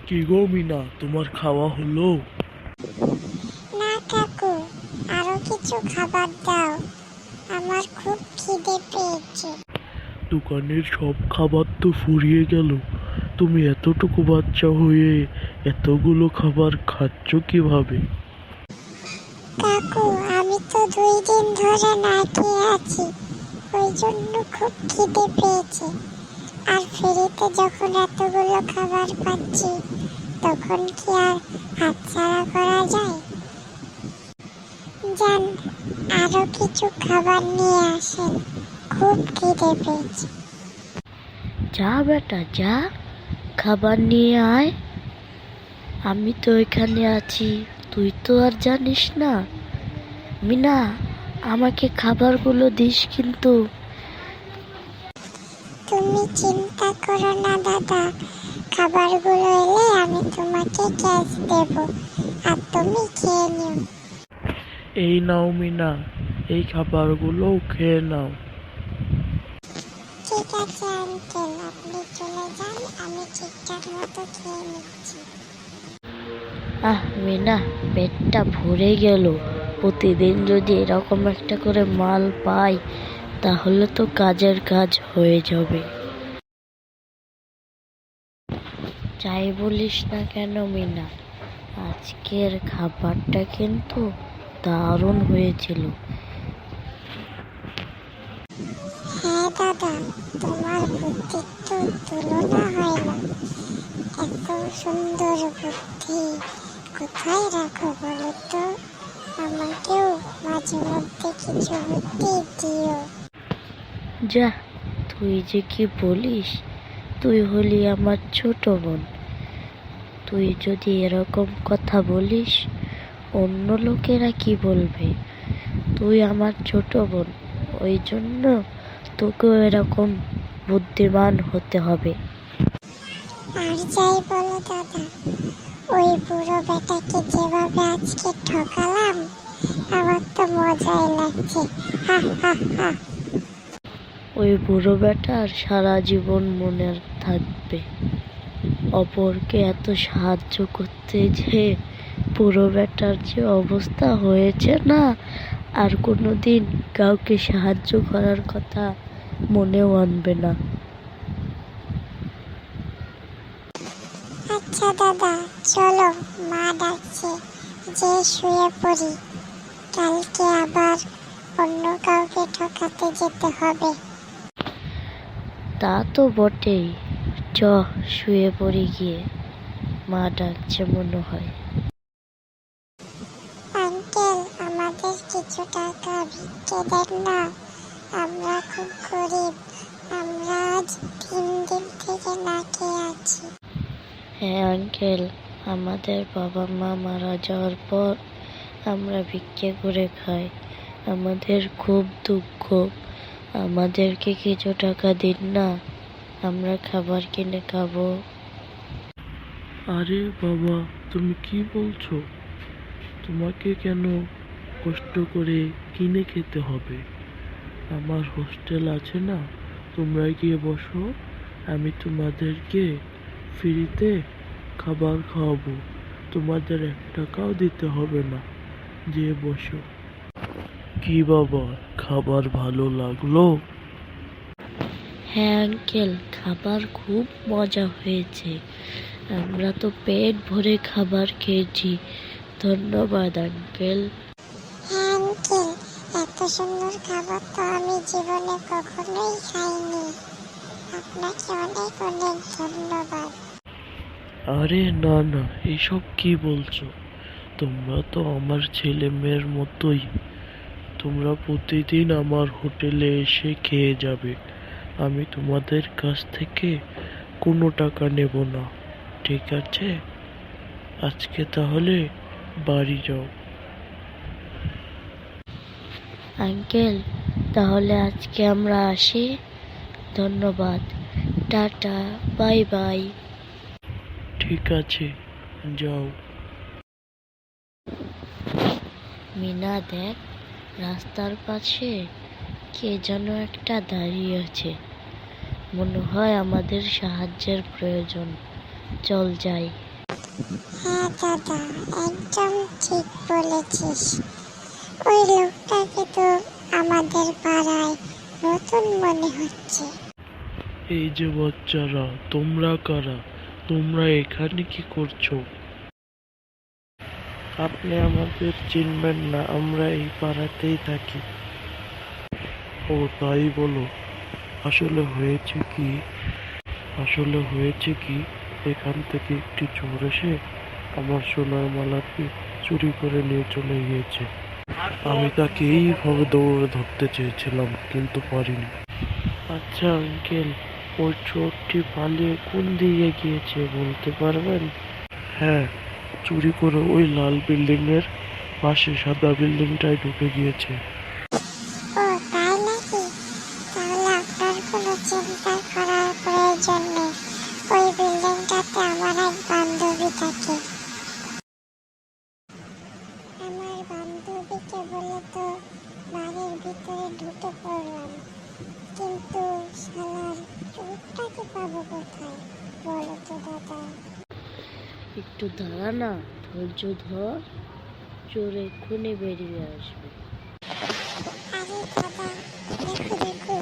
কি গো মিনা, তোমার খাওয়া হলো? না কাকু, আরো কিছু খাবার দাও, আমার খুব খিদে পেয়েছে। দোকানের সব খাবার তো ফুরিয়ে গেল। তুমি এতটুকু বাচ্চা হয়ে এতগুলো খাবার খাচ্ছ কিভাবে? কাকু, আমি তো 2 দিন ধরে না খেয়ে আছি, ওই জন্য খুব খিদে পেয়েছে। আর ফ্রিতে যখন এতগুলো খাবার পাচ্ছি, তখন কি আর হাতছাড়া করা যায়? যান, আরো কিছু খাবার নিয়ে আসেন, খুব খিদে পেয়েছে। যা বেটা যা, খাবার নিয়ে আয়। আমি তো এখানে আছি, তুই তো আর জানিস না। মিনা, আমাকে খাবারগুলো দিস কিন্তু। তুমি চিন্তা করো না দাদা, খাবারগুলো এলে আমি তোমাকে ক্যাশ দেব, আর তুমি খেয়ে নিও। এই নাও মিনা, এই খাবারগুলো খেয়ে নাও। ঠিক আছে আঙ্কেল, আপনি চলে যান, আমি ঠিকঠাক মতো খেয়ে নিচ্ছি। মিনা, পেটটা ভরে গেল। প্রতিদিন যদি এরকম একটা করে মাল পাই, তাহলে তো কাজের কাজ হয়ে যাবে। যাই বলিস না কেন মিনা, আজকের খাবারটা কিন্তু দারুণ হয়েছিল। হ্যাঁ দাদা, তোমার বুদ্ধির তো তুলনা হয় না। এত সুন্দর বুদ্ধি কোথায় রাখো বলো তো? আমাকেও মাঝে মধ্যে কিছু বুদ্ধি দিও। যা, তুই যে কি বলিস, তুই হলি আমার ছোট বোন। তুই যদি এরকম কথা বলিস, অন্য লোকেরা কি বলবে? তুই আমার ছোট বোন, ওই জন্য তোকেও এরকম বুদ্ধিমান হতে হবে। আর যাই বলো দাদা, ওই বুড়ো বেটাকে যেভাবে আজকে ঠকালাম, আমার তো মজাই লাগছে। হা হা হা। ওই বুড়ো বেটার সারা জীবন মনে থাকবে। অপরকে এত সাহায্য করতে যে বুড়ো বেটার যে অবস্থা হয়েছে না, আর কোনোদিন কাউকে সাহায্য করার কথা মনেও আনবে না। আচ্ছা দাদা, চলো, মা ডাকছে, যে শুয়ে পড়ি, কালকে আবার অন্য কাউকে ঠকাতে যেতে হবে। তা তো বটেই, চ শুয়ে পড়ি গিয়ে, মা ডাকছে মনে হয়। আঙ্কেল, আমাদের কিছু টাকা ভিক্ষে দেন না, আমরা খুব গরিব, আমরা আজ 3 দিন থেকে না খেয়ে আছি। হ্যাঁ আঙ্কেল, আমাদের বাবা মা মারা যাওয়ার পর আমরা ভিক্ষে করে খাই। আমাদের খুব দুঃখ, আমাদেরকে কিছু টাকা দিন না, আমরা খাবার কিনে খাবো। আরে বাবা, তুমি কি বলছো? তোমাকে কেন কষ্ট করে কিনে খেতে হবে? আমার হোস্টেল আছে না, তোমরা গিয়ে বসো, আমি তোমাদেরকে ফ্রিতে খাবার খাওয়াবো। তোমাদের 1 টাকাও দিতে হবে না, গিয়ে বসো। কি বাবা, খাবার ভালো লাগলো? হ্যাঁ আঙ্কেল, খাবার খুব মজা হয়েছে। আমরা তো পেট ভরে খাবার খেয়েছি। ধন্যবাদ আঙ্কেল। হ্যাঁ আঙ্কেল, এত সুন্দর খাবার তো আমি জীবনে কখনোই খাইনি। আপনাকে অনেক অনেক ধন্যবাদ। আরে না না, এসব কি বলছো? তোমরা তো আমার ছেলে মেয়ের মতোই। তোমরা প্রতিদিন আমার হোটেলে এসে খেয়ে যাবে। আমি তোমাদের কাছ থেকে কোনো টাকা নেব না, ঠিক আছে? আজকে তাহলে বাড়ি যাও। আঙ্কেল, তাহলে আজকে আমরা আসি। ধন্যবাদ, টাটা, বাই বাই। ঠিক আছে, যাও। মিনা দেখ, রাস্তার পাশে কে যেন একটা দাঁড়িয়ে আছে। মনে হয় আমাদের সাহায্যের প্রয়োজন। চল যাই। হ্যাঁ দাদা, একদম ঠিক বলেছিস। ওই লোকটাকে তো আমাদের পাড়ায় নতুন মনে হচ্ছে। এই যে বাচ্চারা, তোমরা কারা? তোমরা এখানে কি করছো? আপনি আমাদের চিনবেন না, আমরা এই পাড়াতেই থাকি। ও তাই বলো। আসলে হয়েছে কি, এখান থেকে একটি চোর এসে আমার সোনার মালাটি চুরি করে নিয়ে চলে গিয়েছে। আমি তাকে এইভাবে দৌড়ে ধরতে চেয়েছিলাম, কিন্তু পারিনি। আচ্ছা আঙ্কেল, ওই চোরটি পালিয়ে কোন দিকে গিয়েছে বলতে পারবেন? হ্যাঁ, চুরি করে ওই লাল বিল্ডিং এর পাশে সাদা বিল্ডিংটায় ঢুকে গিয়েছে। ও তাই নাকি? তাহলে আপনার কোনো চিন্তা করার প্রয়োজন নেই। ওই বিল্ডিংটাতে আমার এক বান্ধবী থাকে। আমার বান্ধবীকে বলে তো বাড়ির ভিতরে ঢুকে পড়লাম, কিন্তু শালার চোরটাকে পাবো কোথায় বলো তো দাদা? একটু দাঁড়া না, ধৈর্য ধর, চোর এক্ষুনি বেরিয়ে আসবে। আরে দাদা, দেখো দেখো,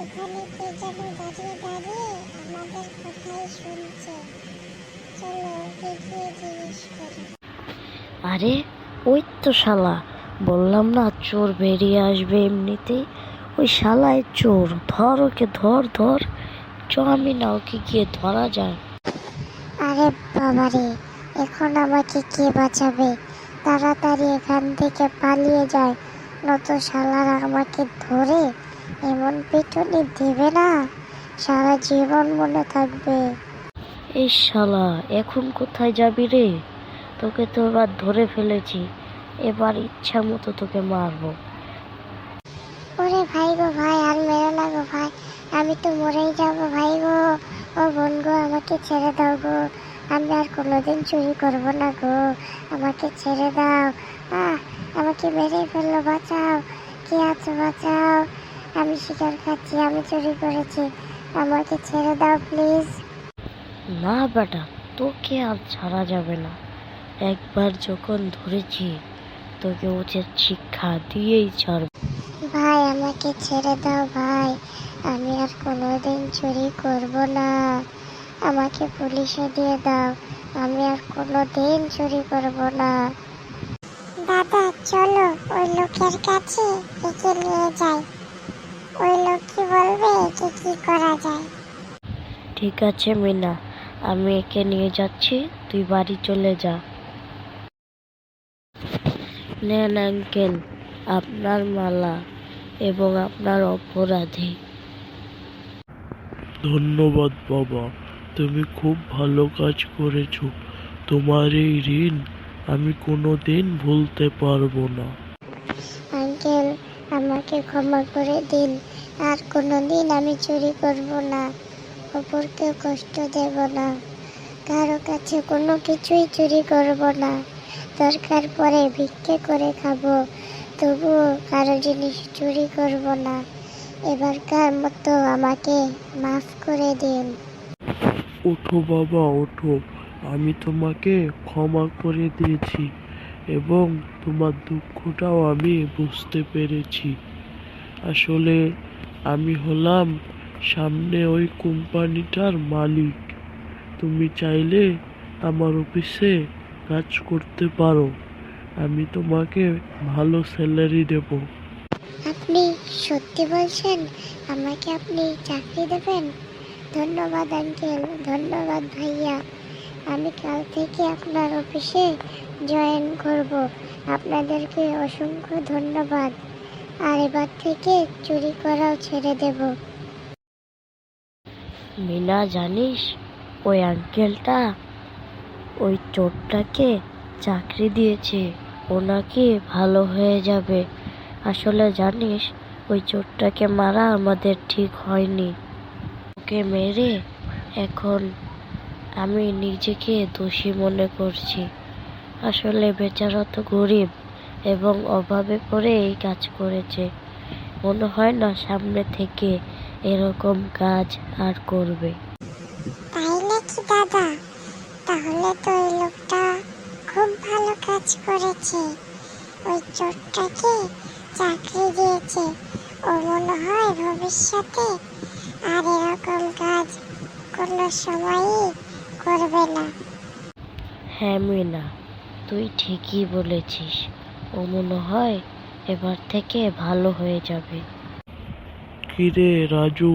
ওখানে কে যেন দাঁড়িয়ে দাঁড়িয়ে আমাদের কথাই শুনছে। চলো ওকে গিয়ে জিজ্ঞেস করি। আরে ওই তো শালা, বললাম না চোর বেরিয়ে আসবে এমনিতেই। ওই শালায় চোর, ধর ওকে, ধর ধর। চ, আমি না ওকে গিয়ে ধরা যায়। আরে বাবারে, এখন আমাকে কে বাঁচাবে? তাড়াতাড়ি এখান থেকে পালিয়ে যায়, নয়তো শালারা আমাকে ধরে এমন পিটুনি দেবে না, সারা জীবন মনে থাকবে। এই শালা, এখন কোথায় যাবি রে? তোকে তো এবার ধরে ফেলেছি, এবার ইচ্ছা মতো তোকে মারবো। ওরে ভাই গো ভাই, আর মেরো না গো ভাই, আমি তো মরেই যাবো ভাই গো। ও বোন গো, আমাকে ছেড়ে দাও গো, আমি আর কোনোদিন চুরি করব না গো, আমাকে ছেড়ে দাও। আমাকে মেরে ফেললো, বাঁচাও, কে আছো বাঁচাও, আমি শিকার খাচ্ছি, আমি চুরি করেছি, আমাকে ছেড়ে দাও প্লিজ। না বেটা, তোকে আর ছাড়া যাবে না। একবার যখন ধরেছি, তোকে উচিত শিক্ষা দিয়েই ছাড়ব। ভাই আমাকে ছেড়ে দাও ভাই, আমি আর কোনোদিন চুরি করব না, আমাকে পুলিশে দিয়ে দাও, আমি আর কোনোদিন চুরি করব না। দাদা চলো ওই লোকের কাছে একে নিয়ে যাই, ওই লোক কি বলবে একে কি করা যায়। ঠিক আছে মিনা, আমি একে নিয়ে যাচ্ছি, তুই বাড়ি চলে যা। নেন আঙ্কেল, আপনার মালা এবং আপনার অপরাধী। ধন্যবাদ বাবা, তুমি খুব ভালো কাজ করেছো। তোমার এই ঋণ আমি কোনোদিন ভুলতে পারবো না। আঙ্কেল, আমাকে ক্ষমা করে দিন, আর কোনোদিন আমি চুরি করব না, অপরকে কষ্ট দেব না, কারো কাছে কোনো কিছুই চুরি করব না, দরকার পড়ে ভিক্ষে করে খাবো, তবুও কারো জিনিস চুরি করব না। এবারকার মতো আমাকে মাফ করে দিন। ওঠো বাবা ওঠো, আমি তোমাকে ক্ষমা করে দিয়েছি এবং তোমার দুঃখটাও আমি বুঝতে পেরেছি। আসলে আমি হলাম সামনে ওই কোম্পানিটার মালিক। তুমি চাইলে আমার অফিসে কাজ করতে পারো, আমি তোমাকে ভালো স্যালারি দেব। আপনি সত্যি বলছেন? আমাকে আপনি চাকরি দেবেন? ধন্যবাদ আঙ্কেল, ধন্যবাদ ভাইয়া, আমি কাল থেকে আপনার অফিসে জয়েন করব। আপনাদেরকে অসংখ্য ধন্যবাদ, আর এবার থেকে চুরি করাও ছেড়ে দেব। মিনা জানিস, ওই আঙ্কেলটা ওই চোরটাকে চাকরি দিয়েছে, ও নাকি ভালো হয়ে যাবে। আসলে জানিস, ওই চোরটাকে মারা আমাদের ঠিক হয়নি। ওকে মেরে এখন আমি নিজেকে দোষী মনে করছি। আসলে বেচারা তো গরিব এবং অভাবে পড়ে এই কাজ করেছে। মনে হয় না সামনে থেকে এরকম কাজ আর করবে। তাই নাকি দাদা? তাহলে তো এই লোকটা করেছে, ওই চোরটাকে চাকরি দিয়েছে। ও মনে হয় ভবিষ্যতে আর এরকম কাজ কোনো সময়ই করবে না। হ্যাঁ মিনা, তুই ঠিকই বলেছিস। ও মনে হয় এবার থেকে ভালো হয়ে যাবে। কিরে রাজু,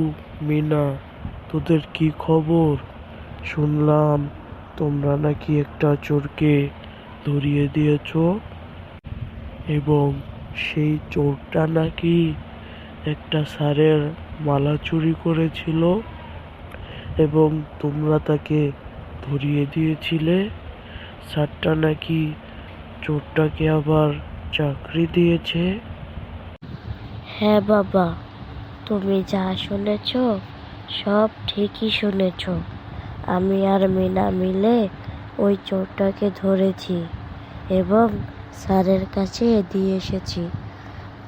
মিনা, তোদের কি খবর? শুনলাম তোমরা নাকি একটা চোরকে ধরিয়ে দিয়েছো, এবং সেই চোরটা নাকি একটা স্যারের মালা চুরি করেছিল এবং তোমরা তাকে ধরিয়ে দিয়েছিলে। স্যারটা নাকি চোরটাকে আবার চাকরি দিয়েছে। হ্যাঁ বাবা, তুমি যা শুনেছ সব ঠিকই শুনেছ। আমি আর মিনা মিলে ওই চোরটাকে ধরেছি এবং স্যারের কাছে দিয়ে এসেছি।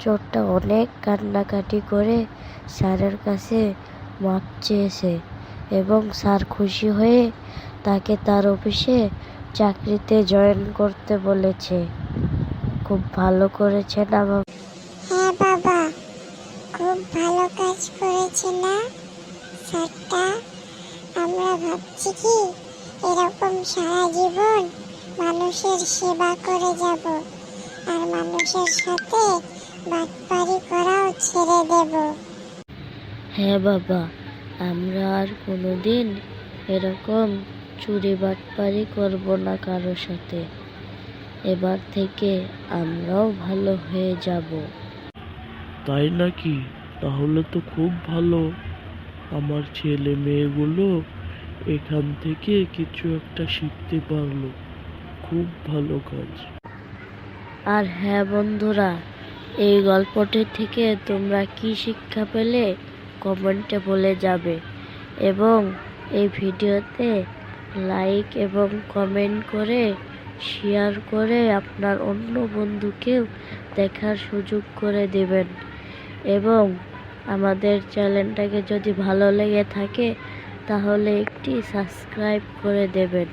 চোরটা অনেক কান্নাকাটি করে স্যারের কাছে মাপ চেয়েছে এবং স্যার খুশি হয়ে তাকে তার অফিসে চাকরিতে জয়েন করতে বলেছে। খুব ভালো করেছে না বাবা? হ্যাঁ বাবা, খুব ভালো কাজ করেছে না স্যারটা? আমরা ভাবছি কি এরকম সারা জীবন মানুষের সেবা করে যাব, আর মানুষের সাথে বাটপারি করাও ছেড়ে দেব। হ্যাঁ বাবা, আমরা আর কোনোদিন এরকম চুরি বাটপারি করব না কারো সাথে। এবার থেকে আমরাও ভালো হয়ে যাব। তাই নাকি? তাহলে তো খুব ভালো। আমার ছেলে মেয়েগুলো এখান থেকে কিছু একটা শিখতে পারলো। খুব ভালো কাজ। আর হ্যাঁ বন্ধুরা, এই গল্পটি থেকে তোমরা কি শিক্ষা পেলে কমেন্টে বলে যাবে, এবং এই ভিডিওতে লাইক এবং কমেন্ট করে শেয়ার করে আপনার অন্য বন্ধুকেও দেখার সুযোগ করে দেবেন। এবং আমাদের চ্যানেলটাকে যদি ভালো লেগে থাকে তাহলে একটি সাবস্ক্রাইব করে দেবেন।